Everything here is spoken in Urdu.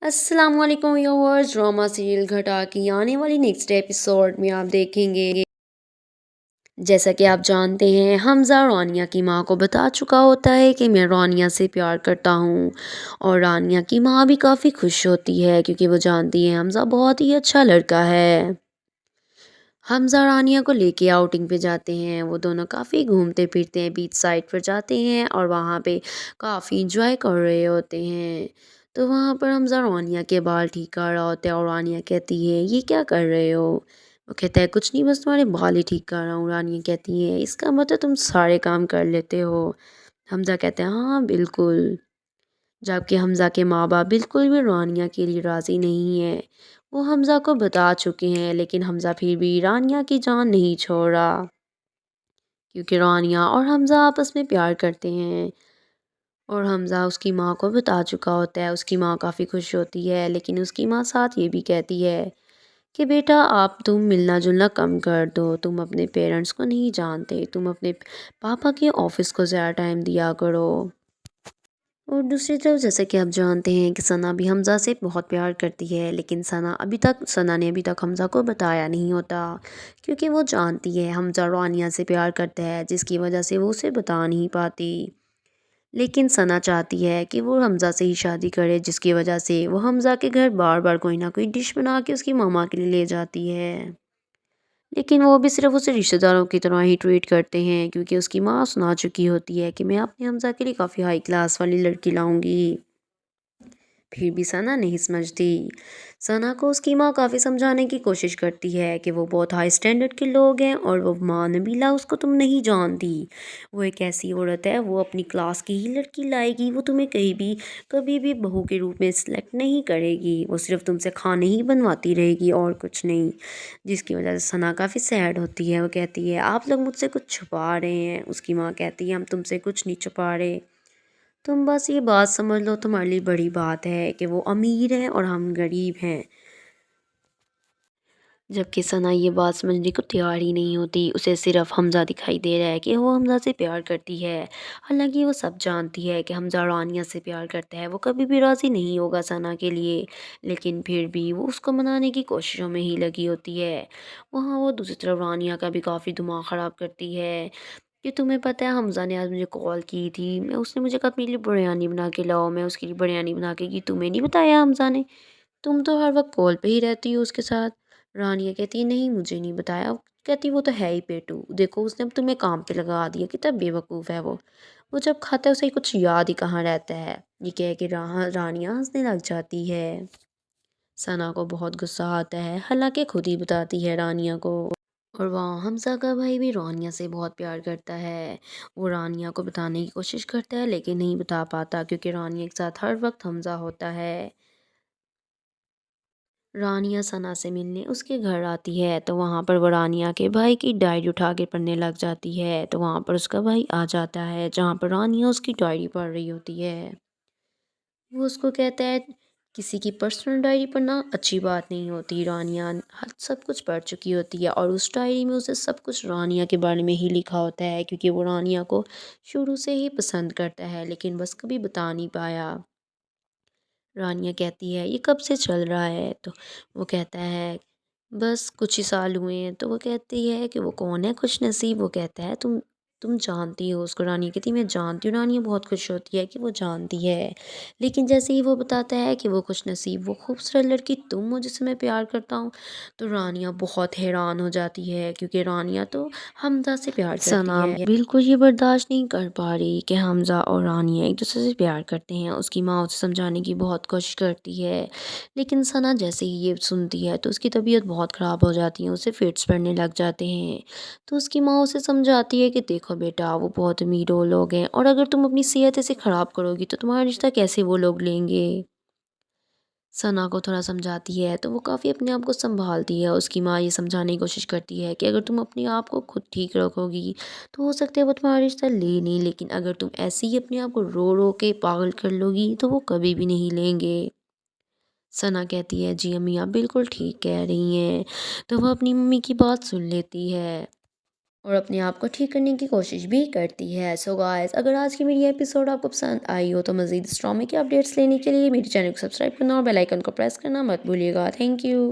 السلام علیکم ویورز، ڈرامہ سیریل گھٹا کی آنے والی نیکسٹ ایپیسوڈ میں آپ دیکھیں گے جیسا کہ آپ جانتے ہیں حمزہ رانیہ کی ماں کو بتا چکا ہوتا ہے کہ میں رانیہ سے پیار کرتا ہوں، اور رانیہ کی ماں بھی کافی خوش ہوتی ہے کیونکہ وہ جانتی ہے حمزہ بہت ہی اچھا لڑکا ہے۔ حمزہ رانیہ کو لے کے آؤٹنگ پہ جاتے ہیں، وہ دونوں کافی گھومتے پھرتے ہیں، بیچ سائڈ پر جاتے ہیں اور وہاں پہ کافی انجوائے کر رہے ہوتے ہیں۔ تو وہاں پر حمزہ رانیہ کے بال ٹھیک کر رہا ہوتا ہے اور رانیہ کہتی ہے یہ کیا کر رہے ہو؟ وہ کہتا ہے کچھ نہیں، بس تمہارے بال ہی ٹھیک کر رہا ہوں۔ رانیہ کہتی ہے اس کا مطلب تم سارے کام کر لیتے ہو؟ حمزہ کہتا ہے ہاں بالکل، جبکہ حمزہ کے ماں باپ بالکل بھی رانیہ کے لیے راضی نہیں ہیں۔ وہ حمزہ کو بتا چکے ہیں لیکن حمزہ پھر بھی رانیہ کی جان نہیں چھوڑ رہا، کیونکہ رانیہ اور حمزہ آپس میں پیار کرتے ہیں اور حمزہ اس کی ماں کو بتا چکا ہوتا ہے۔ اس کی ماں کافی خوش ہوتی ہے لیکن اس کی ماں ساتھ یہ بھی کہتی ہے کہ بیٹا تم ملنا جلنا کم کر دو، تم اپنے پیرنٹس کو نہیں جانتے، تم اپنے پاپا کے آفس کو زیادہ ٹائم دیا کرو۔ اور دوسری طرف جیسا کہ آپ جانتے ہیں کہ ثنا بھی حمزہ سے بہت پیار کرتی ہے، لیکن ثنا نے ابھی تک حمزہ کو بتایا نہیں ہوتا، کیونکہ وہ جانتی ہے حمزہ رانیہ سے پیار کرتا ہے، جس کی وجہ سے وہ اسے بتا نہیں پاتی۔ لیکن ثنا چاہتی ہے کہ وہ حمزہ سے ہی شادی کرے، جس کی وجہ سے وہ حمزہ کے گھر بار بار کوئی نہ کوئی ڈش بنا کے اس کی ماما کے لیے لے جاتی ہے، لیکن وہ بھی صرف اسے رشتہ داروں کی طرح ہی ٹریٹ کرتے ہیں، کیونکہ اس کی ماں سنا چکی ہوتی ہے کہ میں اپنے حمزہ کے لیے کافی ہائی کلاس والی لڑکی لاؤں گی۔ پھر بھی ثنا نہیں سمجھتی۔ ثنا کو اس کی ماں کافی سمجھانے کی کوشش کرتی ہے کہ وہ بہت ہائی سٹینڈرڈ کے لوگ ہیں، اور وہ ماں نبیلہ اس کو تم نہیں جانتی، وہ ایک ایسی عورت ہے، وہ اپنی کلاس کی ہی لڑکی لائے گی، وہ تمہیں کبھی بھی بہو کے روپ میں سلیکٹ نہیں کرے گی، وہ صرف تم سے کھانے ہی بنواتی رہے گی اور کچھ نہیں، جس کی وجہ سے ثنا کافی سیڈ ہوتی ہے۔ وہ کہتی ہے آپ لوگ مجھ سے کچھ چھپا رہے ہیں۔ اس کی ماں کہتی ہے ہم تم سے کچھ نہیں چھپا رہے، تم بس یہ بات سمجھ لو تمہارے لیے بڑی بات ہے کہ وہ امیر ہیں اور ہم غریب ہیں۔ جبکہ ثنا یہ بات سمجھنے کو تیار ہی نہیں ہوتی، اسے صرف حمزہ دکھائی دے رہا ہے کہ وہ حمزہ سے پیار کرتی ہے، حالانکہ وہ سب جانتی ہے کہ حمزہ رانیہ سے پیار کرتا ہے، وہ کبھی بھی راضی نہیں ہوگا ثنا کے لیے، لیکن پھر بھی وہ اس کو منانے کی کوششوں میں ہی لگی ہوتی ہے۔ وہاں وہ دوسری طرف رانیہ کا بھی کافی دماغ خراب کرتی ہے کہ تمہیں پتہ ہے حمزہ نے آج مجھے کال کی تھی، اس نے مجھے کہا میرے لیے بریانی بنا کے لاؤ، میں اس کے لیے بریانی بنا کے کی، تمہیں نہیں بتایا حمزہ نے؟ تم تو ہر وقت کال پہ ہی رہتی ہو اس کے ساتھ۔ رانیہ کہتی ہے نہیں مجھے نہیں بتایا، کہتی وہ تو ہے ہی پیٹو، دیکھو اس نے اب تمہیں کام پہ لگا دیا، کتنا بے وقوف ہے وہ جب کھاتا ہے اسے کچھ یاد ہی کہاں رہتا ہے۔ یہ کہہ کے رانیہ ہنسنے لگ جاتی ہے۔ ثنا کو بہت غصہ آتا ہے، حالانکہ خود ہی بتاتی ہے رانیہ کو، اور وہاں حمزہ کا بھائی بھی رانیہ سے بہت پیار کرتا ہے، وہ رانیہ کو بتانے کی کوشش کرتا ہے لیکن نہیں بتا پاتا، کیونکہ رانیہ کے ساتھ ہر وقت حمزہ ہوتا ہے۔ رانیہ ثنا سے ملنے اس کے گھر آتی ہے تو وہاں پر وہ رانیہ کے بھائی کی ڈائری اٹھا کے پڑھنے لگ جاتی ہے، تو وہاں پر اس کا بھائی آ جاتا ہے جہاں پر رانیہ اس کی ڈائری پڑھ رہی ہوتی ہے۔ وہ اس کو کہتا ہے کسی کی پرسنل ڈائری پڑھنا اچھی بات نہیں ہوتی، رانیہ سب کچھ پڑھ چکی ہوتی ہے اور اس ڈائری میں اسے سب کچھ رانیہ کے بارے میں ہی لکھا ہوتا ہے، کیونکہ وہ رانیہ کو شروع سے ہی پسند کرتا ہے لیکن بس کبھی بتا نہیں پایا۔ رانیہ کہتی ہے یہ کب سے چل رہا ہے؟ تو وہ کہتا ہے بس کچھ ہی سال ہوئے ہیں۔ تو وہ کہتی ہے کہ وہ کون ہے خوش نصیب؟ وہ کہتا ہے تم جانتی ہو اس کو۔ رانیہ کہتی ہے میں جانتی ہوں۔ رانیہ بہت خوش ہوتی ہے کہ وہ جانتی ہے، لیکن جیسے ہی وہ بتاتا ہے کہ وہ خوش نصیب وہ خوبصورت لڑکی تم ہو جس سے میں پیار کرتا ہوں، تو رانیہ بہت حیران ہو جاتی ہے، کیونکہ رانیہ تو حمزہ سے پیار کرتی ہے، بالکل یہ برداشت نہیں کر پا رہی کہ حمزہ اور رانیہ ایک دوسرے سے پیار کرتے ہیں۔ اس کی ماں اسے سمجھانے کی بہت کوشش کرتی ہے، لیکن ثنا جیسے ہی یہ سنتی ہے تو اس کی طبیعت بہت خراب ہو جاتی ہے، اسے فٹس پڑنے لگ جاتے ہیں۔ تو اس کی ماں اسے سمجھاتی ہے کہ دیکھو بیٹا وہ بہت امیر لوگ ہیں، اور اگر تم اپنی صحت ایسے خراب کرو گی تو تمہارا رشتہ کیسے وہ لوگ لیں گے۔ ثنا کو تھوڑا سمجھاتی ہے تو وہ کافی اپنے آپ کو سنبھالتی ہے۔ اس کی ماں یہ سمجھانے کی کوشش کرتی ہے کہ اگر تم اپنے آپ کو خود ٹھیک رکھو گی تو ہو سکتا ہے وہ تمہارا رشتہ لے نہیں، لیکن اگر تم ایسے ہی اپنے آپ کو رو رو کے پاگل کر لو گی تو وہ کبھی بھی نہیں لیں گے۔ ثنا کہتی ہے جی امی آپ بالکل ٹھیک کہہ رہی ہیں، تو وہ اپنی ممی کی بات سن لیتی ہے۔ اور اپنے آپ کو ٹھیک کرنے کی کوشش بھی کرتی ہے. سو گائز، اگر آج کی میری یہ ایپیسوڈ آپ کو پسند آئی ہو تو مزید اس ڈرامے کے اپڈیٹس لینے کے لیے میرے چینل کو سبسکرائب کرنا اور بیل آئیکن کو پریس کرنا مت بھولیے گا. Thank you.